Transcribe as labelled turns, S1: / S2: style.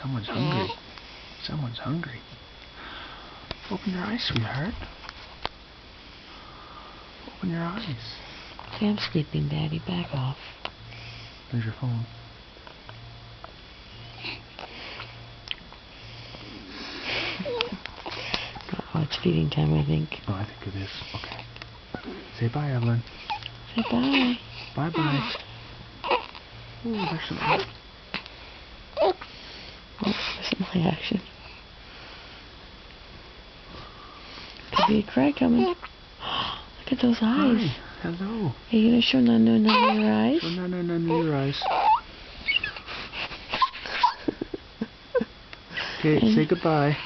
S1: Someone's hungry. Someone's hungry. Open your eyes, sweetheart. Open your eyes.
S2: Okay, I'm sleeping, Daddy. Back off.
S1: There's your phone.
S2: Oh, it's feeding time, I think.
S1: Oh, I think it is. Okay. Say bye, Evelyn.
S2: Say bye.
S1: Bye-bye. Ooh, there's some egg.
S2: Oh, there's my action. Could be a cry coming. Look at those eyes.
S1: Hi. Hello.
S2: Are you going to show Nanu none your eyes?
S1: Show Nanu your eyes. Okay, say goodbye.